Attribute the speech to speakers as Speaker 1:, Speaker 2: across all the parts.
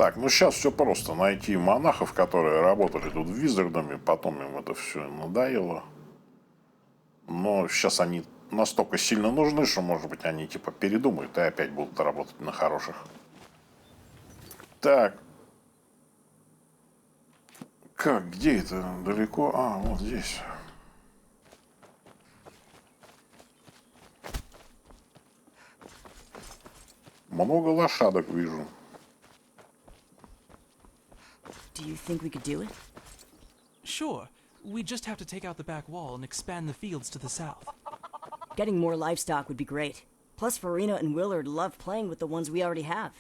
Speaker 1: Так, ну сейчас все просто. Найти монахов, которые работали тут в Визардоме, потом им это все надоело. Но сейчас они настолько сильно нужны, что, может быть, они типа передумают и опять будут работать на хороших. Так. Как? Где это? Далеко? А, вот здесь. Много лошадок вижу.
Speaker 2: Do you think we could do it?
Speaker 3: Sure. We just have to take out the back wall and expand the fields to the south.
Speaker 2: Getting more livestock would be great. Plus, Farina and Willard love playing with the ones we already have.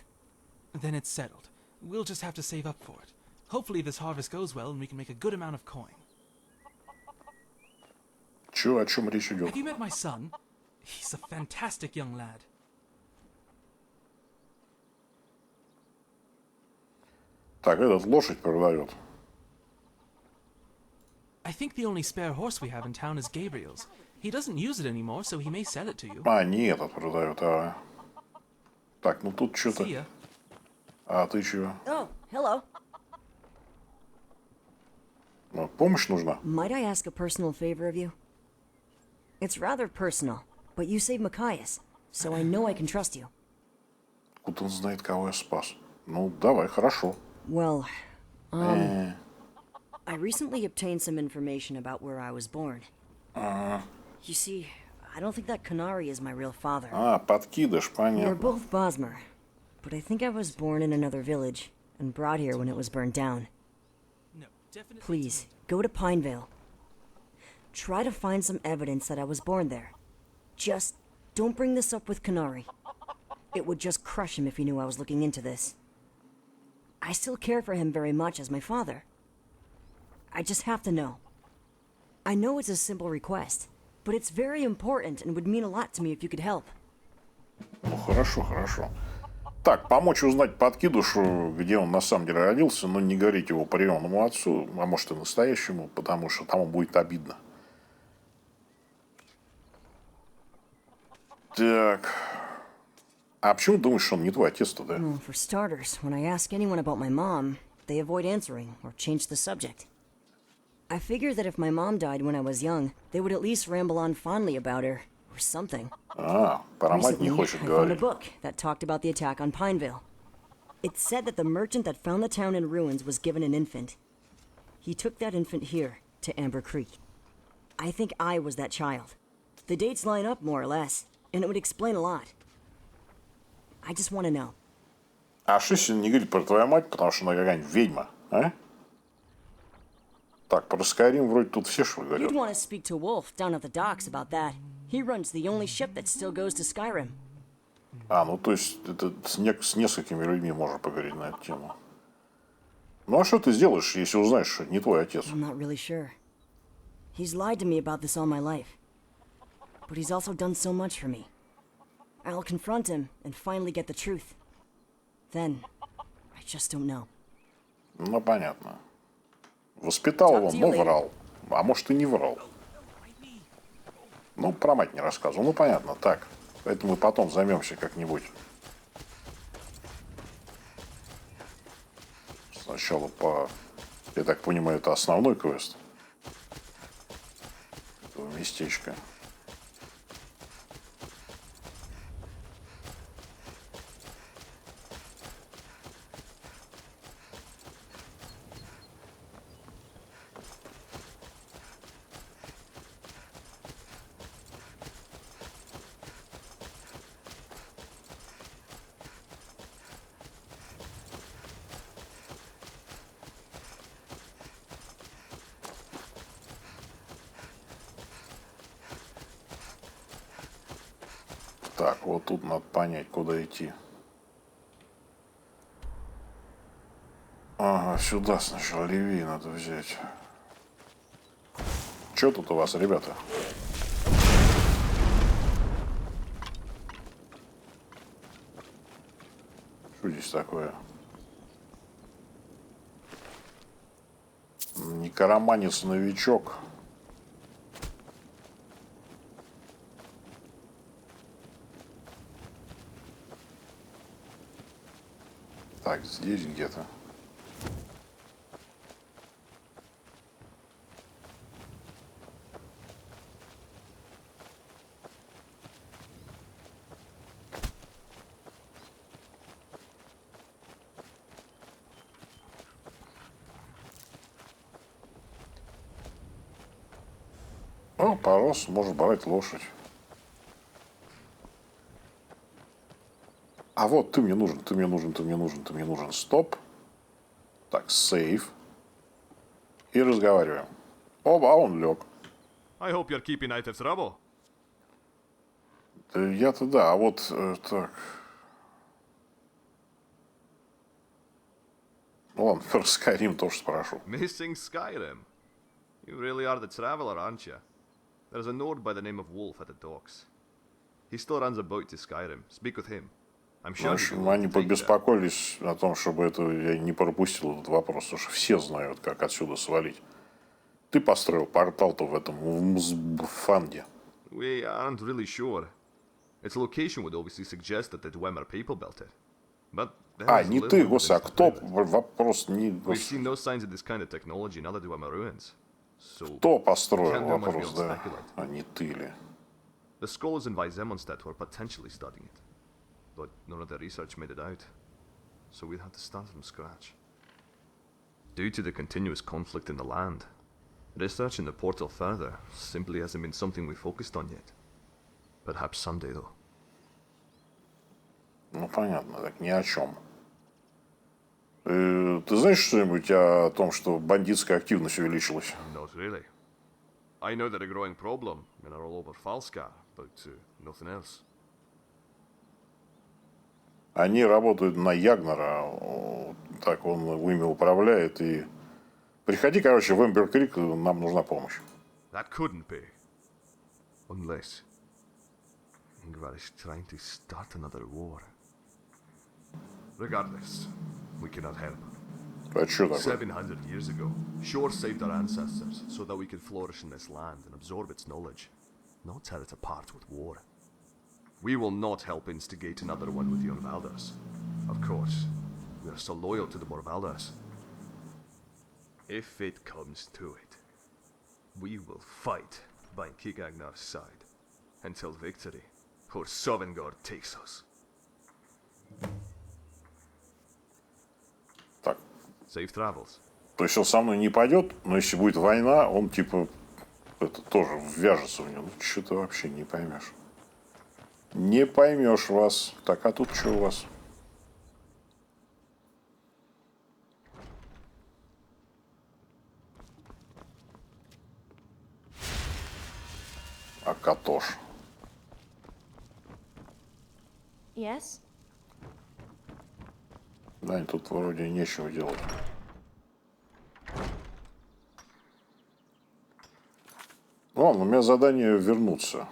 Speaker 3: Then it's settled. We'll just have to save up for it. Hopefully this harvest goes well and we can make a good amount of coin.
Speaker 1: Чё, о чем речь идет?
Speaker 3: Have you met my son? He's a fantastic young lad.
Speaker 1: Так, этот лошадь продает.
Speaker 3: I think the only spare horse we have in town is Gabriel's. He doesn't use it anymore, so he may sell it to you.
Speaker 1: А, не этот продает, а. Так, ну тут что-то.
Speaker 3: See ya.
Speaker 1: А ты чего?
Speaker 2: Oh, hello.
Speaker 1: Ну, помощь нужна?
Speaker 2: Might I ask a personal favor of you? It's rather personal, but you saved Machias, so I know I can trust you.
Speaker 1: Откуда он знает, кого я спас? Ну, давай, хорошо.
Speaker 2: Well, I recently obtained some information about where I was born. You see, I don't think that Canary is my real father.
Speaker 1: А, подкидыш,
Speaker 2: We're
Speaker 1: понятно.
Speaker 2: both Bosmer, but I think I was born in another village and brought here when it was burned down.
Speaker 3: No, definitely.
Speaker 2: Please, go to Pinevale. Try to find some evidence that I was born there. Just don't bring this up with Canary. It would just crush him if he knew I was looking into this. I still care for him very much as my father. I just have to know. I know it's a simple request, but it's very important and would mean a lot to me if you could help.
Speaker 1: Ну, хорошо, хорошо. Так, помочь узнать подкидышу, где он на самом деле родился, но не говорить его приемному отцу, а может и настоящему, потому что тому будет обидно. Так. А почему думаешь, что он не твой отец-то, да?
Speaker 2: Well, for starters, when I ask anyone about my mom, they avoid answering or change the subject. I figure that if my mom died when I was young, they would at least ramble on fondly about her, or something.
Speaker 1: А, про мать не
Speaker 2: Recently,
Speaker 1: хочет
Speaker 2: I found a
Speaker 1: говорить.
Speaker 2: book that talked about the attack on Pinevale. It said that the merchant that found the town in ruins was given an infant. He took that infant here, to Amber Creek. I think I was that child. The dates line up more or less, and it would explain a lot. I just want to know.
Speaker 1: А что если не говорить про твою мать, потому что она какая-нибудь ведьма, а? Так, про Skyrim вроде тут все что
Speaker 2: You'd
Speaker 1: говорят.
Speaker 2: want to speak to Wolf down at the docks about that. He runs the only ship that still goes to Skyrim.
Speaker 1: А, ну то есть это с несколькими людьми можно поговорить на эту тему. Ну а что ты сделаешь, если узнаешь, что это не твой отец?
Speaker 2: I'm not really sure. He's lied to me about this all my life. But he's also done so much for me. I'll confront him and finally get the truth. Then, I just don't know.
Speaker 1: Ну понятно. Воспитал его, но врал. А может и не врал. Ну, про мать не рассказывал. Ну понятно, так. Поэтому мы потом займемся как-нибудь. Сначала по... Я так понимаю, это основной квест. Этого местечка. Так, вот тут надо понять, куда идти. Ага, сюда сначала левее надо взять. Что тут у вас, ребята? Что здесь такое? Некороманец-новичок. Так, здесь где-то. О, порос, может брать лошадь. А вот ты мне нужен, ты мне нужен, ты мне нужен, ты мне нужен. Стоп. Так, сейв. И разговариваем. Оба, он лег.
Speaker 4: I hope you're keeping out of trouble.
Speaker 1: Я-то да, а вот так. Ну ладно, про Skyrim тоже спрошу.
Speaker 4: Missing Skyrim. You really are the traveler, aren't you? There's a Nord by the name of Wolf at the docks. He still runs about to Skyrim. Speak with him. I'm
Speaker 1: В
Speaker 4: sure he'd be
Speaker 1: общем,
Speaker 4: willing
Speaker 1: они
Speaker 4: to take you.
Speaker 1: побеспокоились о том, чтобы это я не пропустил этот вопрос, потому что все знают, как отсюда свалить. Ты построил портал-то в этом, в Мзбфанге.
Speaker 4: We aren't really sure. Its location would obviously suggest that the Dwemer people built it. But there
Speaker 1: А,
Speaker 4: is
Speaker 1: не
Speaker 4: little
Speaker 1: ты, господи, а
Speaker 4: evidence to
Speaker 1: кто?
Speaker 4: prove it.
Speaker 1: Вопрос не...
Speaker 4: We've seen no signs of this kind of technology in other Dwemer ruins. So,
Speaker 1: Кто построил?
Speaker 4: Can't do much
Speaker 1: Вопрос,
Speaker 4: beyond
Speaker 1: да.
Speaker 4: speculate.
Speaker 1: А не ты ли?
Speaker 4: the scholars in Weizemonstedt were potentially studying it. But none of their research made it out. So we'd have to start from scratch. Due to the continuous conflict in the land, researching the portal further simply hasn't been something we focused on yet. Perhaps someday, though.
Speaker 1: Ну, понятно, так ни о чем. Ты знаешь что-нибудь о том, что бандитская активность увеличилась?
Speaker 4: Not really. I know they're a growing problem and are all over Falskaar, but nothing else.
Speaker 1: Они работают на Ягнера, так он ими управляет, и... Приходи, короче, в Эмбер-Крик, нам нужна помощь.
Speaker 4: That couldn't be. Unless Ingvar is trying to start another war. Regardless, we cannot help.
Speaker 1: А что такое?
Speaker 4: 700 years ago, Shore saved our ancestors so that we could flourish in this land and absorb its knowledge, not tear it apart with war. We will not help instigate another one with the Orvalders. Of course, we are still loyal to the Morvalders. If it comes to it, we will fight by Kigagnar's side until victory or Sovngarde takes us.
Speaker 1: Так,
Speaker 4: Safe travels.
Speaker 1: то есть он со мной не пойдет, но если будет война, он типа это тоже ввяжется в него. Ну, что-то вообще не поймешь. Не поймешь вас. Так, а тут что у вас? А Катош.
Speaker 5: Yes?
Speaker 1: Да, тут вроде нечего делать. Ладно, у меня задание вернуться.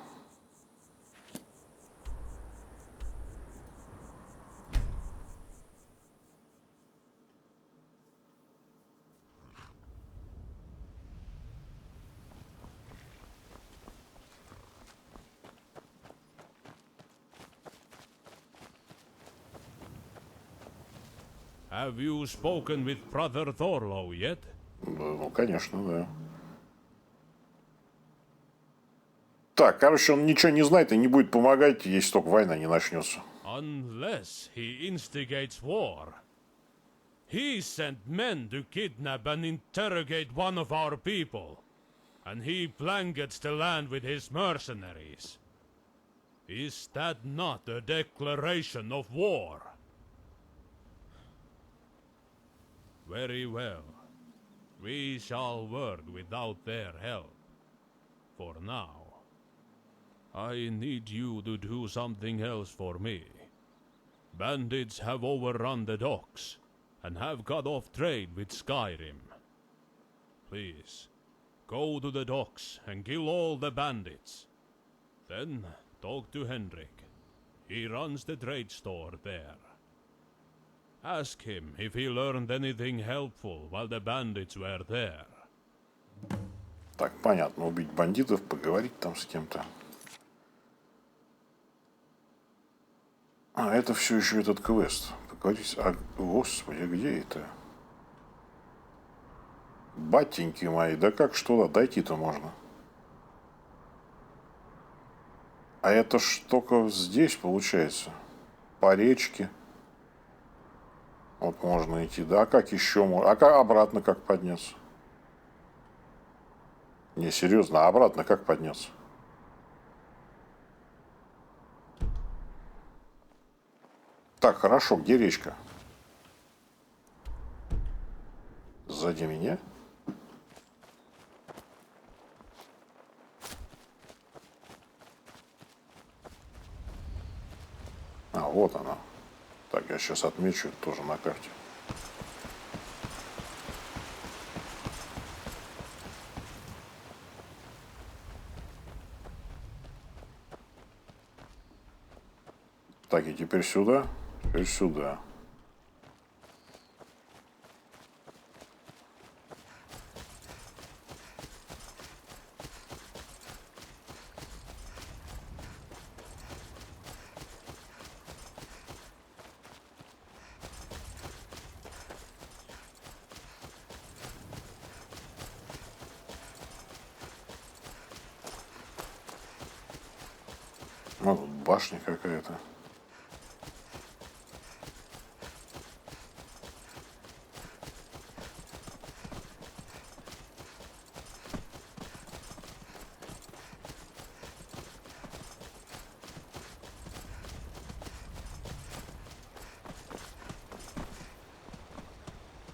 Speaker 6: Have you spoken with Brother Thorlo yet?
Speaker 1: Ну, конечно, да. Так, короче, он ничего не знает и не будет помогать, если только война не начнется.
Speaker 6: Unless he instigates war. He sent men to kidnap and interrogate one of our people. And he blankets the land with his mercenaries. Is that not a declaration of war? Very well. We shall work without their help. For now. I need you to do something else for me. Bandits have overrun the docks, and have cut off trade with Skyrim. Please, go to the docks and kill all the bandits. Then talk to Henrik. He runs the trade store there. Ask him if he learned anything helpful while the bandits were there.
Speaker 1: Так, понятно, убить бандитов, поговорить там с кем-то. А, это все еще этот квест. говорится, господи, где это? Батеньки мои, да как ж туда дойти-то можно? А это ж только здесь получается. По речке. Вот можно идти. Да, а как еще можно? А как обратно как подняться? Не, серьезно, а обратно как подняться? Так, хорошо, где речка? Сзади меня? А, вот она. Так, я сейчас отмечу это тоже на карте. Так, и теперь сюда, теперь сюда. Ну, тут башня какая-то.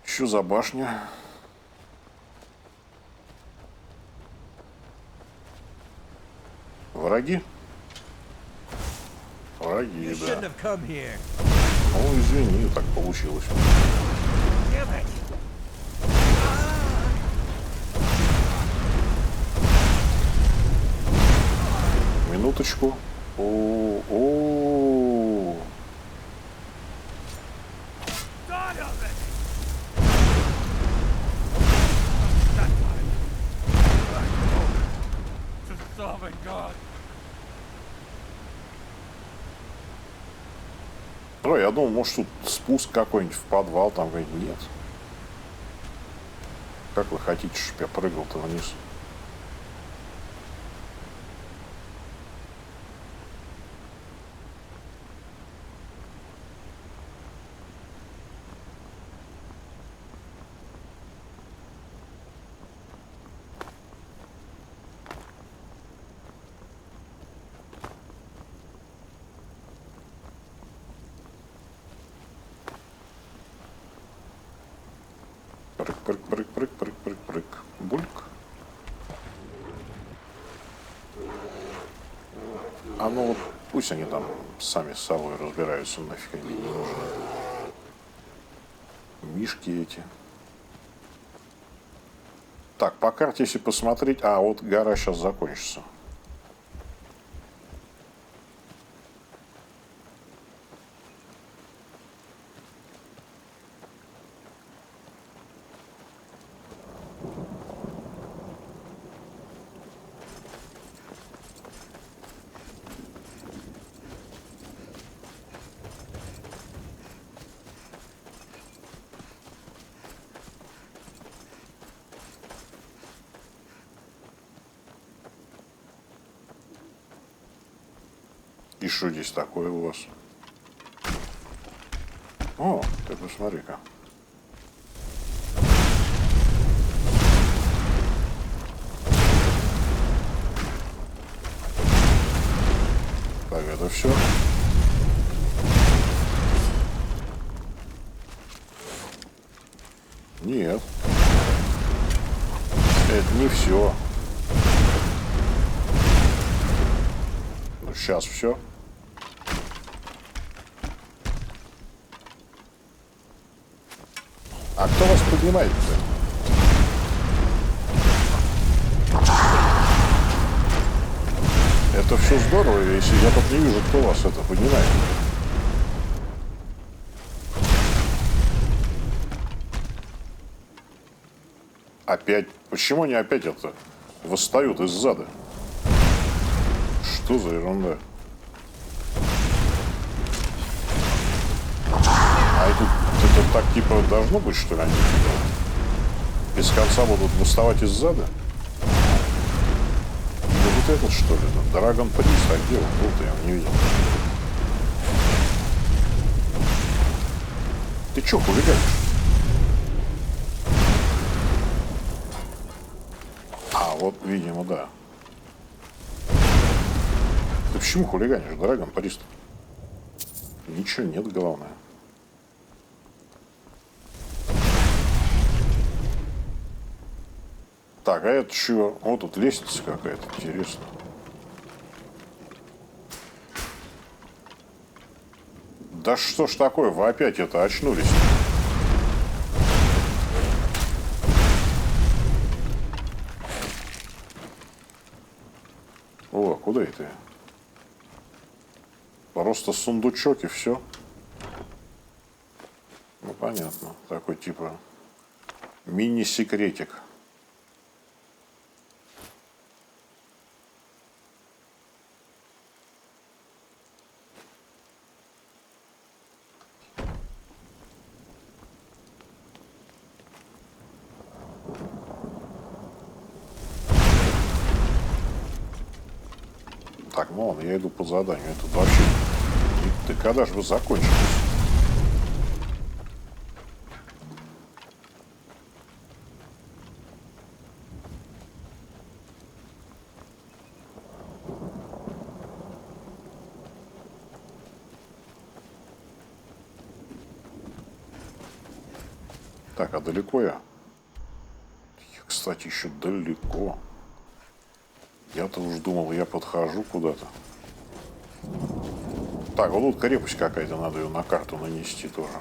Speaker 1: Что за башня? Враги? Враги, да. Ну, извини, так получилось. Минуточку. О-о-о. Я думал, может, тут спуск какой-нибудь в подвал, там говорит, нет. Как вы хотите, чтобы я прыгал-то вниз? Прыг. Бульк. А ну вот пусть они там сами с собой разбираются, нафиг они не нужны. Мишки эти. Так, по карте, если посмотреть... А, вот гора сейчас закончится. И что здесь такое у вас? О, ты посмотри-ка. Так, это все. Нет. Это не все. Ну, сейчас все. А кто вас поднимает-то? Это все здорово, если я тут не вижу, кто вас это поднимает. Опять? Почему они опять это восстают из зада? Что за ерунда? Это так типа должно быть, что ли, они типа без конца будут выставать из зада? Или вот этот, что ли? Драгон Прист, а где он? Вот я его не видел. Ты чё, хулиганишь? А, вот, видимо, да. Ты почему хулиганишь, Драгон Прист? Ничего нет, главное. Так, а это что? Вот тут лестница какая-то, интересно. Да что ж такое, вы опять это очнулись? О, куда это я? Просто сундучок и все. Ну, понятно. Такой типа мини-секретик. Так, ну ладно, я иду по заданию. Это вообще... Ты когда же вы закончились? Так, а далеко я? Кстати, еще далеко. Я-то уж думал, я подхожу куда-то. Так, вот тут крепость какая-то, надо ее на карту нанести тоже.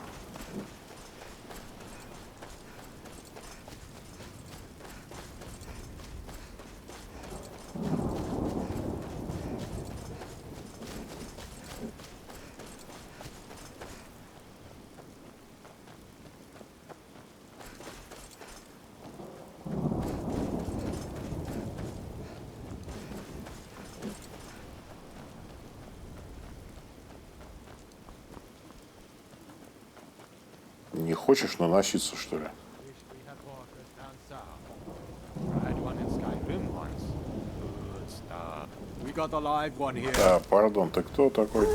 Speaker 1: Не хочешь наноситься, что ли?
Speaker 6: We had walkers down south. Tried one in Skyrim once. Good stuff.
Speaker 7: We got a live one here.
Speaker 1: Да, пардон, ты кто такой?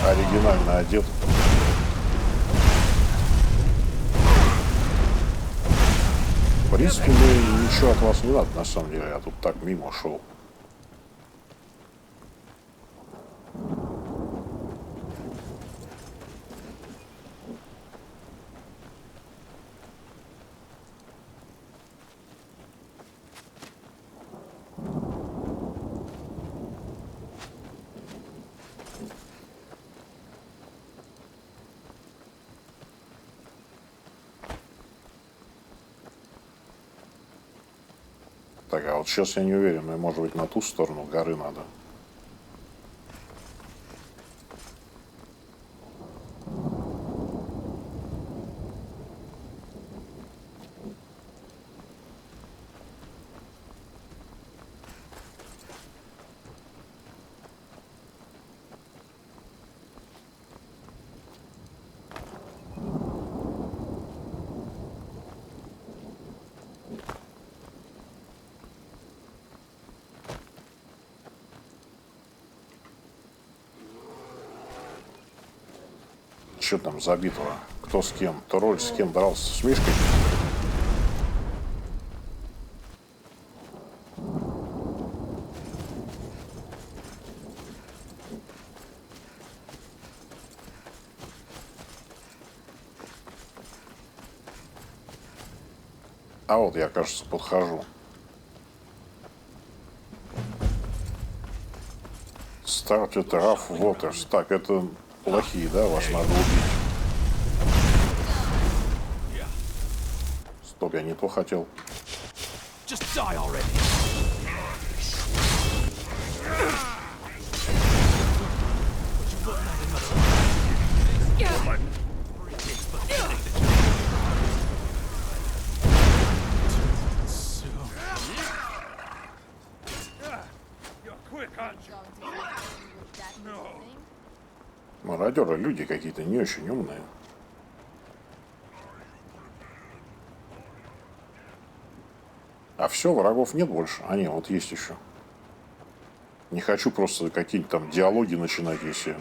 Speaker 1: Оригинально одет. В принципе, мне ничего от вас не надо, на самом деле. Я тут так мимо шел. Так, а вот сейчас я не уверен, мне, может быть, на ту сторону горы надо. Что там забитого? Кто с кем? Тролль с кем дрался? С Мишкой? А вот я, кажется, подхожу. Started rough waters. Так, это плохие, да? Вас надо убить. Стоп, я не то хотел.
Speaker 3: Just die already.
Speaker 1: Мародеры, люди какие-то не очень умные. А все, врагов нет больше? А нет, вот есть еще. Не хочу просто какие-нибудь там диалоги начинать, если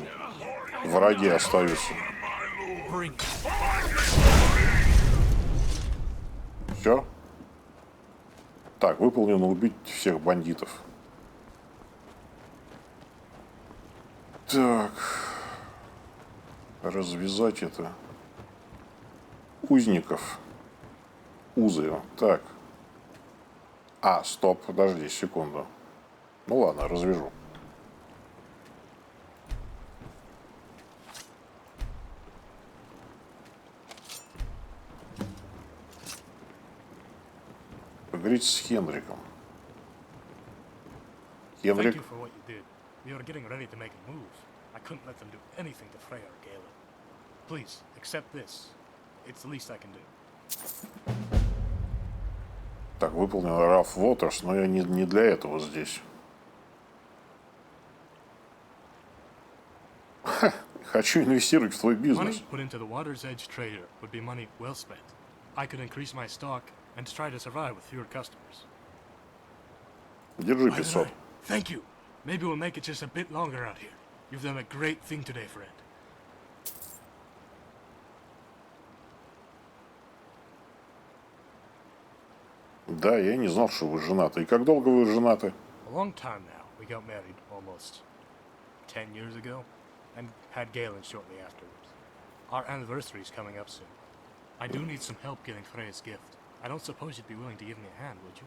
Speaker 1: враги остаются.
Speaker 3: Bring it.
Speaker 1: Все? Так, выполнено убить всех бандитов. Так. Развязать это. Узников. Узы. Так. А, стоп, подожди секунду. Ну ладно, развяжу. Поговорить с Хендриком.
Speaker 8: Thank
Speaker 1: Хендрик,
Speaker 8: you for what you did. We were getting ready to make a move. I couldn't let them do anything to Freya or Galen. Please, accept this. It's the least I can do.
Speaker 1: так, выполнил Раф Уотерс, но я не для этого здесь. Хочу инвестировать в твой бизнес.
Speaker 8: Money put into the Water's Edge trader would be money well spent. I could increase my stock and try to survive with fewer customers.
Speaker 1: Держи
Speaker 8: By the
Speaker 1: 500.
Speaker 8: way, thank you. Maybe we'll make it just a bit longer out here. You've done a great thing today, friend.
Speaker 1: Да, я не знал, что вы женаты. И как долго вы женаты?
Speaker 8: A long time now. We got married almost 10 years ago, and had Galen shortly afterwards. Our anniversary's coming up soon. I do need some help getting Freya's gift. I don't suppose you'd be willing to give me a hand, would you?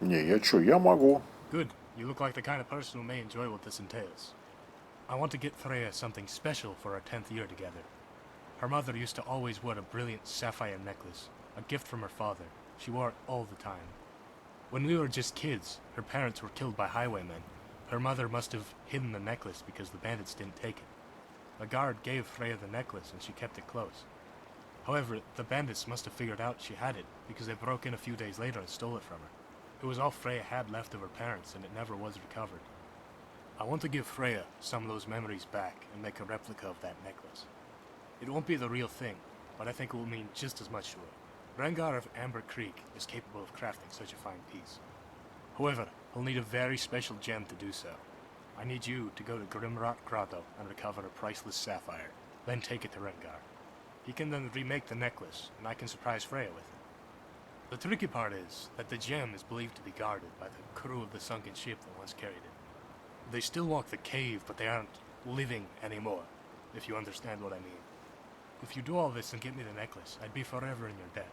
Speaker 1: Не, я чё, я могу.
Speaker 8: Good. You look like the kind of person who may enjoy what this entails. I want to get Freya something special for our 10th year together. Her mother used to always wear a brilliant sapphire necklace, a gift from her father. She wore it all the time. When we were just kids, her parents were killed by highwaymen. Her mother must have hidden the necklace because the bandits didn't take it. A guard gave Freya the necklace and she kept it close. However, the bandits must have figured out she had it because they broke in a few days later and stole it from her. It was all Freya had left of her parents and it never was recovered. I want to give Freya some of those memories back and make a replica of that necklace. It won't be the real thing, but I think it will mean just as much to her. Rengar of Amber Creek is capable of crafting such a fine piece. However, he'll need a very special gem to do so. I need you to go to Grimrock Grotto and recover a priceless sapphire, then take it to Rengar. He can then remake the necklace, and I can surprise Freya with it. The tricky part is that the gem is believed to be guarded by the crew of the sunken ship that once carried it. They still walk the cave, but they aren't living anymore, if you understand what I mean. If you do all this and get me the necklace, I'd be forever in your debt.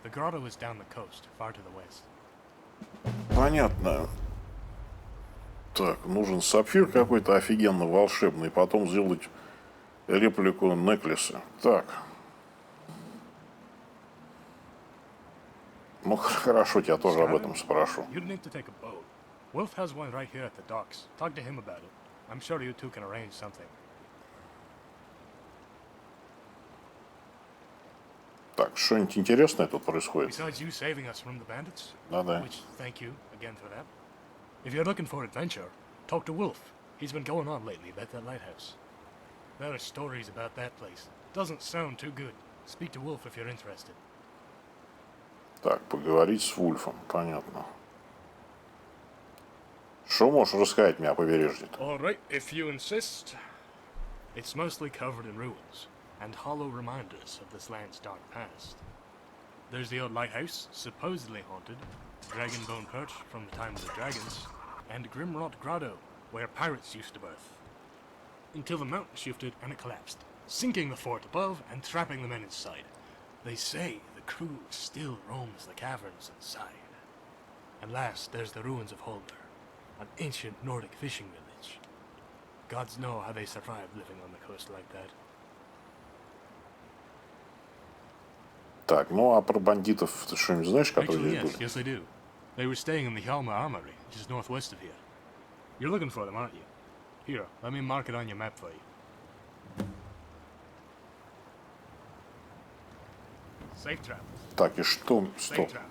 Speaker 8: The grotto is down the coast, far to the west.
Speaker 1: Понятно. Так, нужен сапфир какой-то офигенно волшебный, потом сделать реплику неклиса. Так. Ну, хорошо, тебя тоже об этом спрошу.
Speaker 8: You'd need to take a boat. Wolf has one right here at the docks. Talk to him about it. I'm sure you two can arrange something.
Speaker 1: Так, что-нибудь интересное тут происходит?
Speaker 8: Besides you saving us from the bandits,
Speaker 1: Да-да.
Speaker 8: which thank you again for that. If you're looking for adventure, talk to Wolf. He's been going on lately about that lighthouse. There are stories about that place. Doesn't sound too good. Speak to Wolf if you're interested.
Speaker 1: Так, поговорить с Вульфом, понятно. Что можешь рассказать мне о побережье-то?
Speaker 8: All right, if you insist. It's mostly covered in ruins and hollow reminders of this land's dark past. There's the old lighthouse, supposedly haunted, Dragonbone Perch from the time of the dragons, and Grimrot Grotto, where pirates used to berth. Until the mountain shifted and it collapsed, sinking the fort above and trapping the men inside. They say the crew still roams the caverns inside. And last, there's the ruins of Holder, an ancient Nordic fishing village. Gods know how they survived living on the coast like that.
Speaker 1: Так, ну а про бандитов ты что-нибудь знаешь, которые
Speaker 8: Actually,
Speaker 1: здесь
Speaker 8: yes,
Speaker 1: были?
Speaker 8: yes, I do. They were staying in the Hjalma Armory, just northwest of here. You're looking for them, aren't you? Here, let me mark it on your map for you. Safe travels.
Speaker 1: Так, и что?
Speaker 8: Safe
Speaker 1: Стоп.
Speaker 8: travels.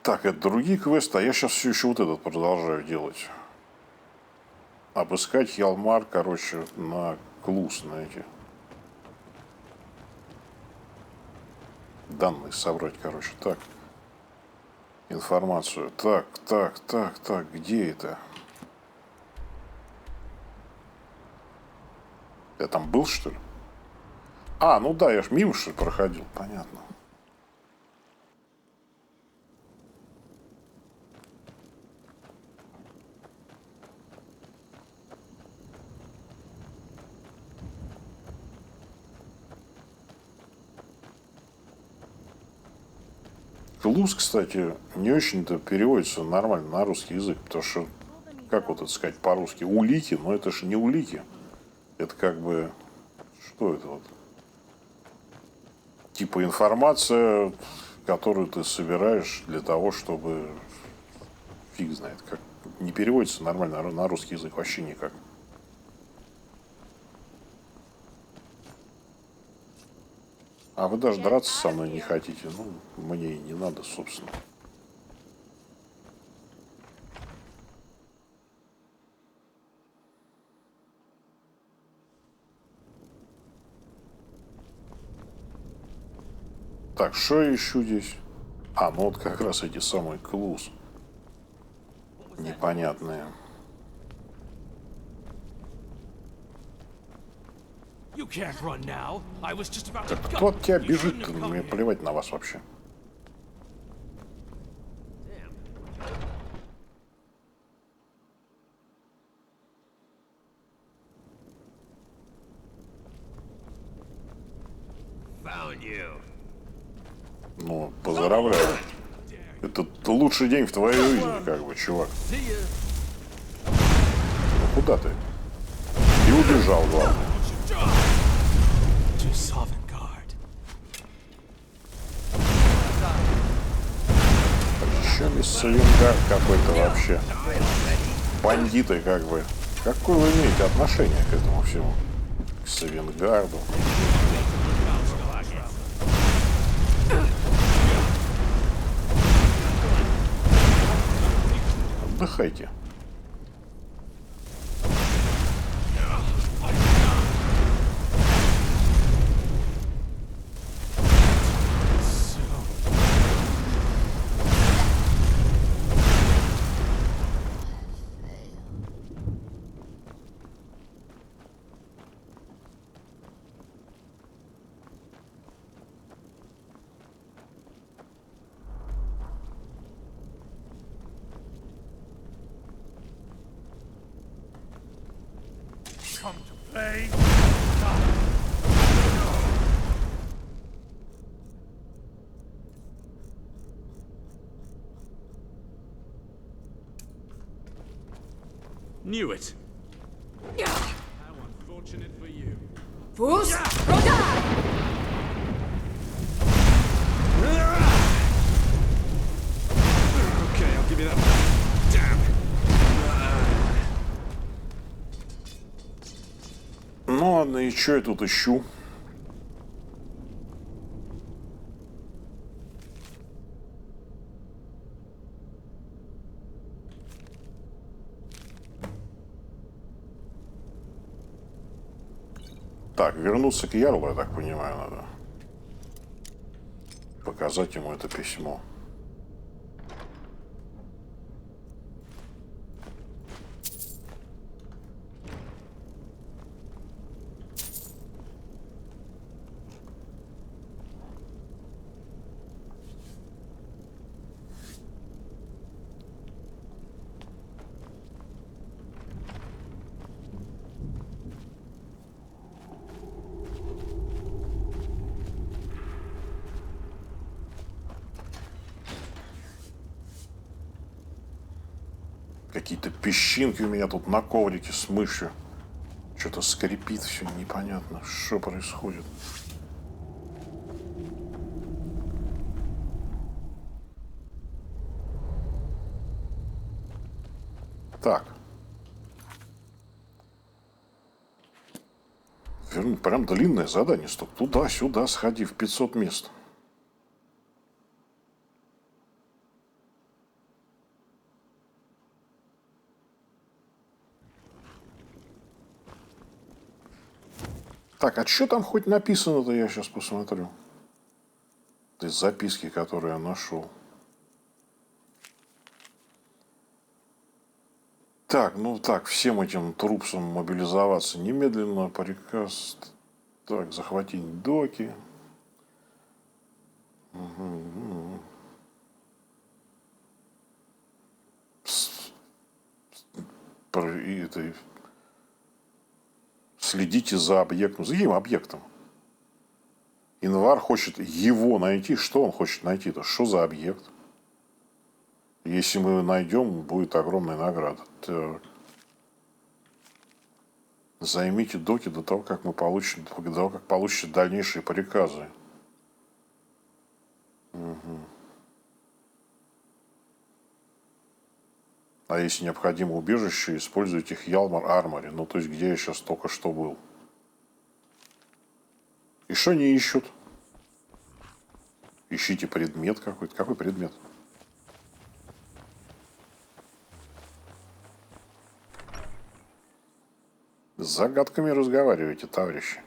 Speaker 1: Так, это другие квесты, а я сейчас все еще вот этот продолжаю делать. Обыскать Хелмар, короче, на клус, на эти данные собрать, короче. Так. Информацию. Так, где это? Я там был, что ли? А, ну да, я ж мимо, что ли, проходил. Понятно. Клус, кстати, не очень-то переводится нормально на русский язык, потому что, как вот это сказать по-русски, улики, но это же не улики. Это как бы, что это вот? Типа информация, которую ты собираешь для того, чтобы, фиг знает, как, не переводится нормально на русский язык вообще никак. А вы даже драться со мной не хотите, ну, мне и не надо, собственно. Так, что я ищу здесь? А, ну вот как раз эти самые клуз. Непонятные.
Speaker 3: You can't run now. I was just about to
Speaker 1: Так
Speaker 3: go.
Speaker 1: кто от тебя
Speaker 3: You
Speaker 1: бежит?
Speaker 3: shouldn't have come
Speaker 1: Мне
Speaker 3: here.
Speaker 1: плевать на вас вообще.
Speaker 7: Found you.
Speaker 1: Ну, поздравляю. Это лучший день в твоей жизни, как бы, чувак.
Speaker 3: See ya.
Speaker 1: Ну, куда ты? И убежал, главное.
Speaker 3: To Falskaar.
Speaker 1: Еще миссовингар какой-то вообще. Бандиты, как бы. Какое вы имеете отношение к этому всему? К Савенгарду? Отдыхайте.
Speaker 7: Come to play.
Speaker 9: Knew it. How unfortunate for you.
Speaker 2: Fools!
Speaker 9: Okay, I'll give you that. Damn.
Speaker 1: Ну ладно, и что я тут ищу? Так, вернуться к Ярлу, я так понимаю, надо. Показать ему это письмо. Какие-то песчинки у меня тут на коврике с мышью. Что-то скрипит, все непонятно, что происходит. Так. Прям длинное задание. Стоп. Туда-сюда сходи в 500 мест. Так, а что там хоть написано-то, я сейчас посмотрю. Из записки, которые я нашел. Так, ну так, всем этим трупсам мобилизоваться немедленно. Приказ. Так, захватить доки. И это, следите за объектом. За каким объектом? Инвар хочет его найти. Что он хочет найти-то? Что за объект? Если мы его найдем, будет огромная награда. Так. Займите доки до того, как мы получим, до того, как получите дальнейшие приказы. Угу. А если необходимо убежище, используйте Хьялмар Армори. Ну, то есть, где я сейчас только что был. И что они ищут? Ищите предмет какой-то. Какой предмет? С загадками разговаривайте, товарищи.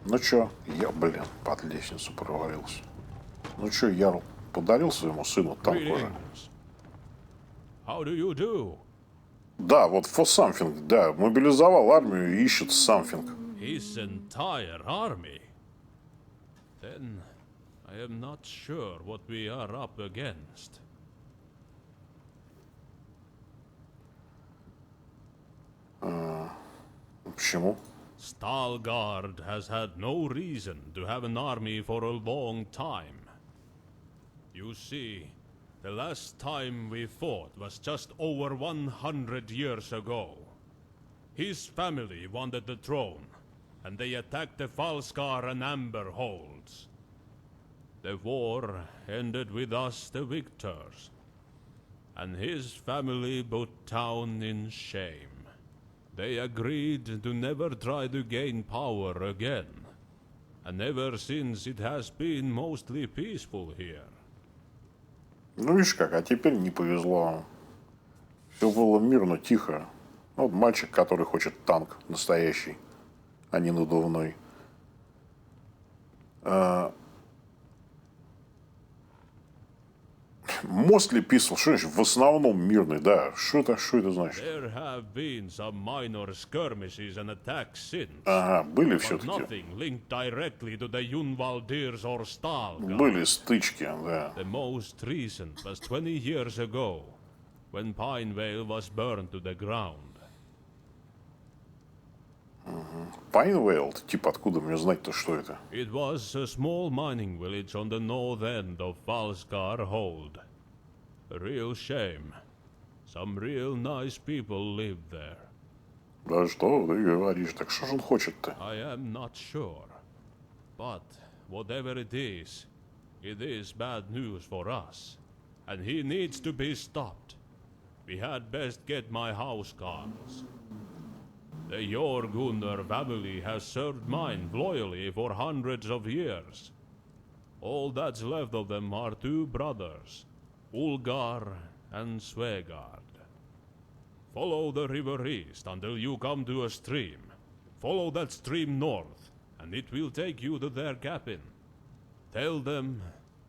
Speaker 1: Ну чё, я, блин, под лестницу провалился. Ну чё, Ярл подарил своему сыну танк уже?
Speaker 6: How do you do?
Speaker 1: Да, вот for something, да, мобилизовал армию и ищет something.
Speaker 6: His entire army? Then I am not sure what we are up against.
Speaker 1: Почему?
Speaker 6: Stalgard has had no reason to have an army for a long time. You see, the last time we fought was just over 100 years ago. His family wanted the throne, and they attacked the Falskaar and Amber holds. The war ended with us the victors, and his family put town in shame. They agreed to never try to gain power again, and ever since it has been mostly peaceful here.
Speaker 1: Ну, видишь как, а теперь не повезло. Все было мирно, тихо. Вот мальчик, который хочет танк настоящий, а не надувной. Mostly peaceful, что значит в основном мирный, да? Что это значит?
Speaker 6: There have been some minor skirmishes and attacks since,
Speaker 1: Ага, были
Speaker 6: but
Speaker 1: все-таки.
Speaker 6: nothing linked directly to the Yunvaldirs or Stalgard.
Speaker 1: Были стычки, да.
Speaker 6: The most recent was 20 years ago, when Pinevale was burned to the ground.
Speaker 1: Пайнвейл, типа откуда мне знать-то, что это?
Speaker 6: It was a small mining village on the north end of Falskaar Hold. A real shame. Some real nice people lived there.
Speaker 1: Да что ты говоришь, так что же он хочет-то?
Speaker 6: I am not sure. But whatever it is bad news for us. And he needs to be stopped. We had best get my housecarls. The Jorgunner family has served mine loyally for hundreds of years. All that's left of them are two brothers, Ulgar and Svegard. Follow the river east until you come to a stream. Follow that stream north, and it will take you to their cabin. Tell them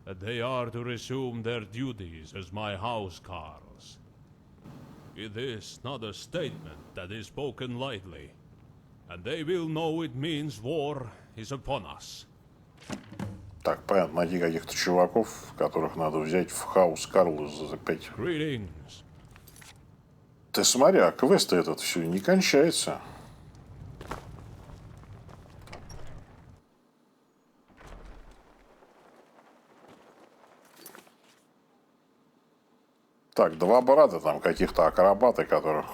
Speaker 6: that they are to resume their duties as my housecarls. It is not a statement that is spoken lightly, and they will know it means war is upon us.
Speaker 1: Так, понятно, найти каких-то чуваков, которых надо взять в хаус Карлу за 5.
Speaker 6: Greetings.
Speaker 1: Ты смотри, а квест этот все не кончается. Так, два брата там каких-то акробаты, которых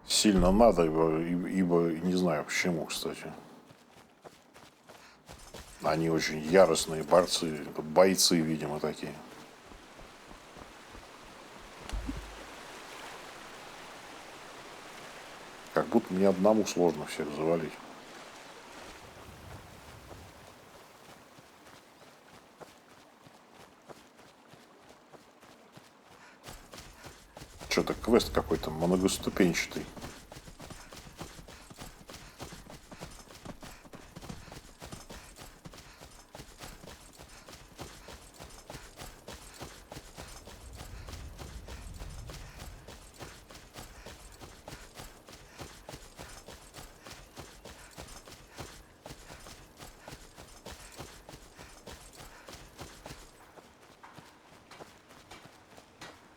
Speaker 1: сильно надо, ибо не знаю почему, кстати. Они очень яростные бойцы, видимо, такие. Как будто мне одному сложно всех завалить. Что-то квест какой-то многоступенчатый.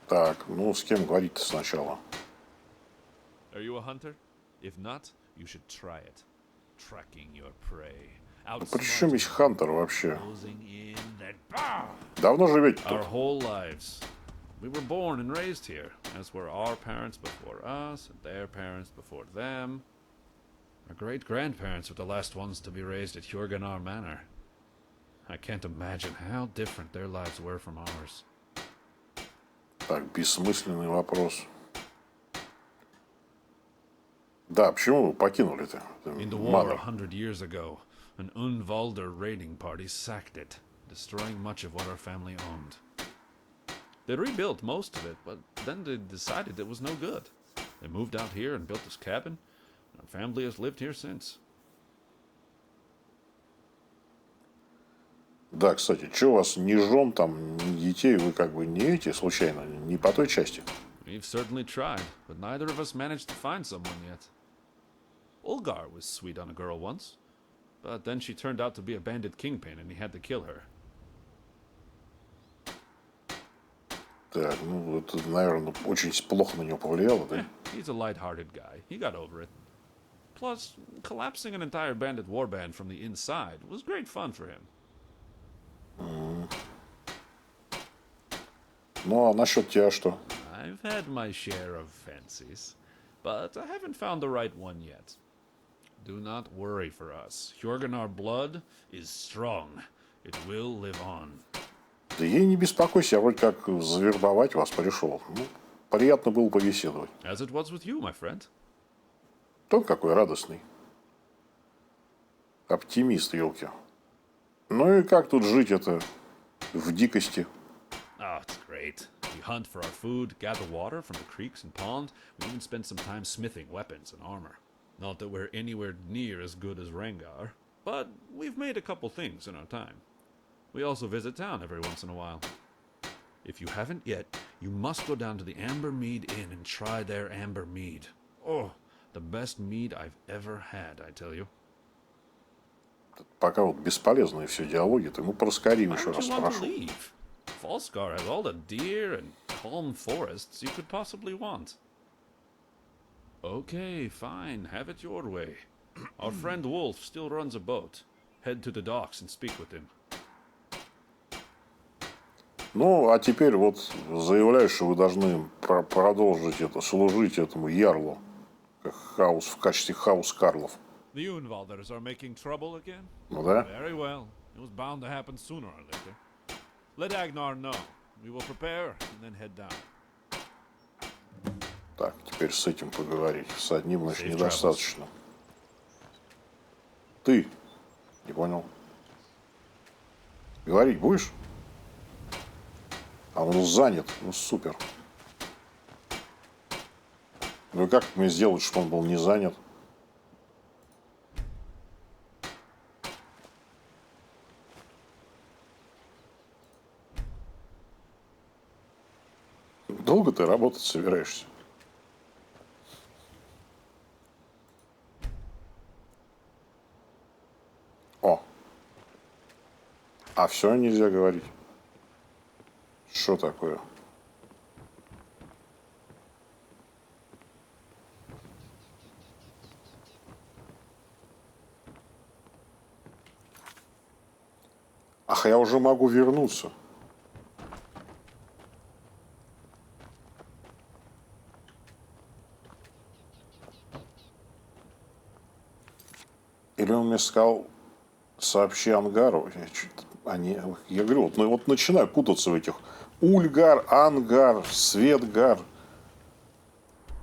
Speaker 1: Так, ну с кем говорить-то сначала?
Speaker 6: Are you a hunter? If not, you should try it. Tracking your prey.
Speaker 1: При чем есть Хантер вообще?
Speaker 6: Closing in that
Speaker 1: Давно живете
Speaker 6: our
Speaker 1: тут?
Speaker 6: whole lives. We were born and raised here, as were our parents before us, and their parents before them. Our great-grandparents were the last ones to be raised at Hjorganar Manor. I can't imagine how different their lives were from ours.
Speaker 1: Так, бессмысленный вопрос. Да, почему вы покинули-то?
Speaker 6: In the war 100 years ago, an Unvalder raiding party sacked it, destroying much of what our family owned. They rebuilt most of it, but then they decided it was no good. They moved out here and built this cabin. Our family has lived here since.
Speaker 1: Да, кстати, что у вас ни жен там, ни детей, вы как бы не эти, случайно, не по той части?
Speaker 6: We've certainly tried, but neither of us managed to find someone yet. Ulgar was sweet on a girl once, but then she turned out to be a bandit kingpin and he had to kill her.
Speaker 1: Так, ну это, наверное, очень плохо на него повлияло, да?
Speaker 6: He's a light-hearted guy. He got over it. Plus, collapsing an entire bandit warband from the inside was great fun for him.
Speaker 1: Ну, а насчет тебя что?
Speaker 6: I've had my share of fancies, but I haven't found the right one yet. Do not worry for us. Hjorganar blood is strong. It will live on.
Speaker 1: Да ей не беспокойся, я вроде как завербовать вас пришел. Ну, приятно было побеседовать.
Speaker 6: As it was with you, my friend.
Speaker 1: Тот какой радостный. Оптимист, елки. Ну и как тут жить это в дикости?
Speaker 6: Oh, it's great. We hunt for our food, gather water from the creeks and ponds. We even spend some time smithing weapons and armor. Not that we're anywhere near as good as Rengar, but we've made a couple things in our time. We also visit town every once in a while. If you haven't yet, you must go down to the Amber Mead Inn and try their amber mead. Oh, the best mead I've ever had, I tell you.
Speaker 1: Пока вот бесполезные все диалоги-то, мы про Skyrim
Speaker 6: Why
Speaker 1: еще
Speaker 6: don't
Speaker 1: раз
Speaker 6: you want to
Speaker 1: спрошу.
Speaker 6: leave? Falskaar has all the deer and calm forests you could possibly want. Okay, fine, have it your way. Our friend Wolf still runs a boat. Head to the docks and speak with him.
Speaker 1: Ну, а теперь вот заявляю, что вы должны продолжить это, служить этому ярлу как в качестве хаус-карлов.
Speaker 6: The Unvalders are making trouble again?
Speaker 1: Ну да?
Speaker 6: Very well. It was bound to happen sooner or later. Let Agnar know. We will prepare and then head down.
Speaker 1: Так, теперь с этим поговорить. С одним, значит,
Speaker 6: Safe
Speaker 1: недостаточно. Ты? Не понял. Говорить будешь? А он занят. Ну, супер. Ну и как мне сделать, чтобы он был не занят? Долго ты работать собираешься? О. А все нельзя говорить. Что такое? Ах, я уже могу вернуться. Или он мне сказал, сообщи Ангару. Я говорю, вот начинаю путаться в этих. Ульгар, Ангар, Светгар.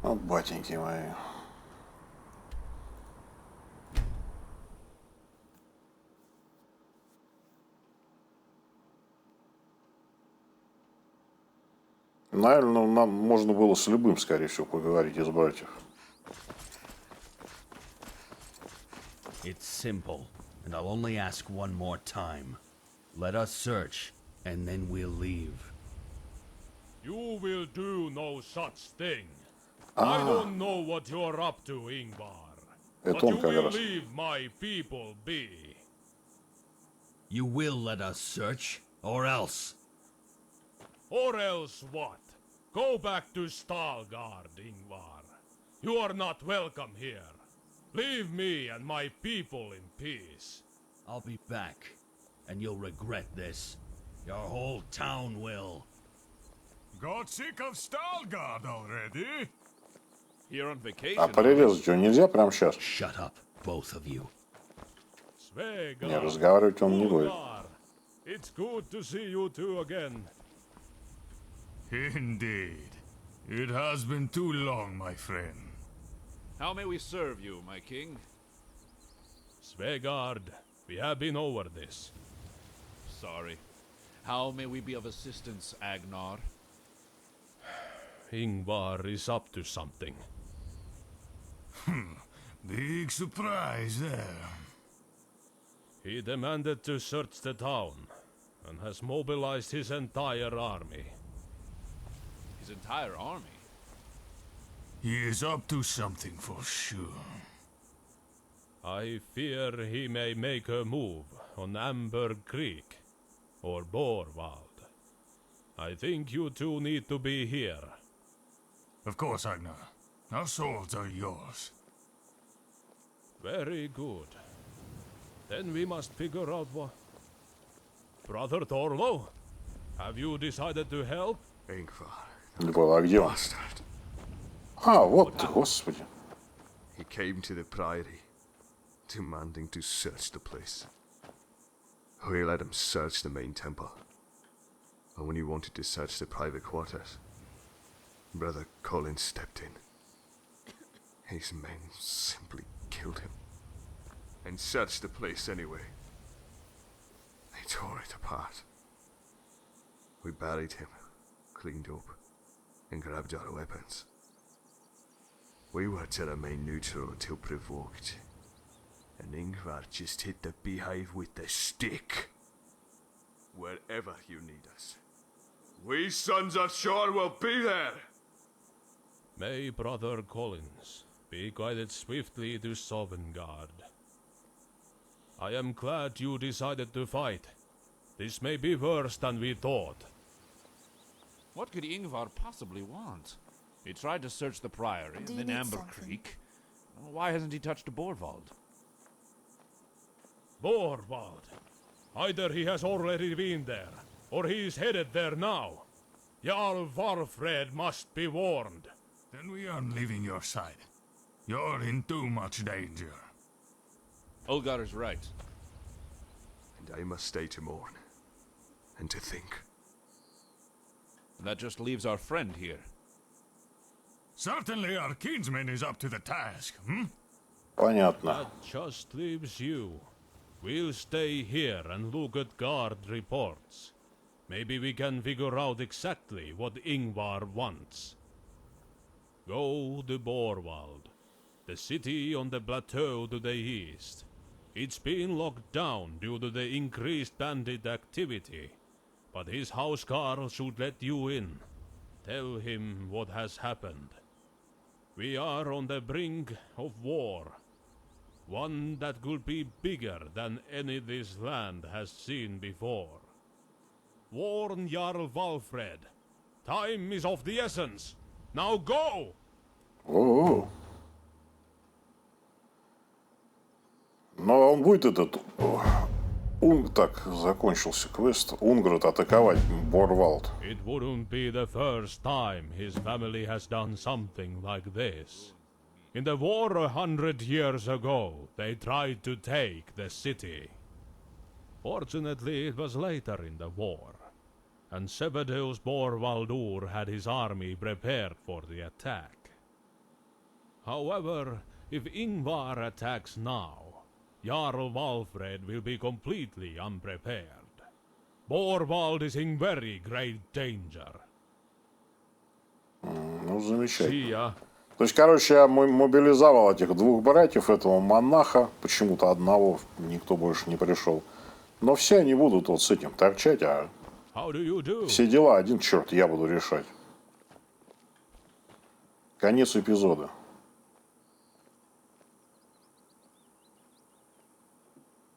Speaker 1: О, батеньки мои. Наверное, нам можно было с любым, скорее всего, поговорить из братьев.
Speaker 7: It's simple, and I'll only ask one more time. Let us search, and then we'll leave.
Speaker 6: You will do no such thing. I don't know what you're up to, Ingvar. But
Speaker 1: Это он
Speaker 6: you
Speaker 1: как
Speaker 6: will
Speaker 1: раз.
Speaker 6: leave my people be.
Speaker 7: You will let us search, or else.
Speaker 6: Or else what? Go back to Stalgard, Ingvar. You are not welcome here. Leave me and my people in peace.
Speaker 7: I'll be back, and you'll regret this. Your whole town will.
Speaker 10: Got sick of Stalgard already?
Speaker 9: Here on vacation.
Speaker 1: А прирезать его нельзя прямо сейчас?
Speaker 7: Shut up, both of you.
Speaker 6: Svegar.
Speaker 1: Не, разговаривать он не будет.
Speaker 6: Ulgar. It's good to see you two again.
Speaker 10: Indeed. It has been too long, my friend.
Speaker 9: How may we serve you, my king?
Speaker 6: Svegard, we have been over this.
Speaker 9: Sorry. How may we be of assistance, Agnar?
Speaker 6: Ingvar is up to something.
Speaker 10: Big surprise there.
Speaker 6: He demanded to search the town and has mobilized his entire army.
Speaker 9: His entire army?
Speaker 10: He is up to something for sure.
Speaker 6: I fear he may make a move on Amber Creek or Borwald. I think you two need to be here.
Speaker 10: Of course, Agnar. Our swords are yours.
Speaker 6: Very good. Then we must figure out what... Brother Thorlo, have you decided to help?
Speaker 4: Ingvar,
Speaker 1: Не было, а где он?
Speaker 4: bastard.
Speaker 1: А, вот ты, господи.
Speaker 4: He came to the priory, demanding to search the place. We let him search the main temple. And when he wanted to search the private quarters, Brother Colin stepped in. His men simply killed him. And searched the place anyway. They tore it apart. We buried him, cleaned up, and grabbed our weapons. We were to remain neutral until provoked. And Ingvar just hit the beehive with the stick. Wherever you need us, we sons of Shore will be there!
Speaker 6: May Brother Collins be guided swiftly to Sovngarde. I am glad you decided to fight. This may be worse than we thought.
Speaker 9: What could Ingvar possibly want? He tried to search the Priory,
Speaker 5: Do
Speaker 9: and
Speaker 5: you
Speaker 9: then
Speaker 5: need
Speaker 9: Amber
Speaker 5: something?
Speaker 9: Creek. Why hasn't he touched Borwald?
Speaker 6: Borwald. Either he has already been there, or he is headed there now. Jarl Varfred must be warned.
Speaker 10: Then we aren't leaving your side. You're in too much danger.
Speaker 9: Ulgar is right.
Speaker 4: And I must stay to mourn. And to think.
Speaker 9: That just leaves our friend here.
Speaker 10: Certainly our kinsman is up to the task,
Speaker 1: Понятно.
Speaker 6: That just leaves you. We'll stay here and look at guard reports. Maybe we can figure out exactly what Ingvar wants. Go to Borwald, the city on the plateau to the east. It's been locked down due to the increased bandit activity, but his housecarl should let you in. Tell him what has happened. We are on the brink of war. One that could be bigger than any this land has seen before. Warn Jarl Valfred. Time is of the essence. Now go!
Speaker 1: О-о-о. Но он будет этот... Так, закончился квест. Унград атаковать Борвалд.
Speaker 6: It wouldn't be the first time his family has done something like this. In the war 100 years ago, they tried to take the city. Fortunately, it was later in the war, and Sevedeus Borvaldur had his army prepared for the attack. However, if Ingvar attacks now, Jarl Valfred will be completely unprepared. Borwald is in very great danger.
Speaker 1: Ну, замечательно.
Speaker 6: See ya.
Speaker 1: То есть, короче, я мобилизовал этих двух братьев, этого монаха, почему-то одного, никто больше не пришел. Но все они будут вот с этим торчать, а
Speaker 6: How do you do?
Speaker 1: все дела один черт я буду решать. Конец эпизода.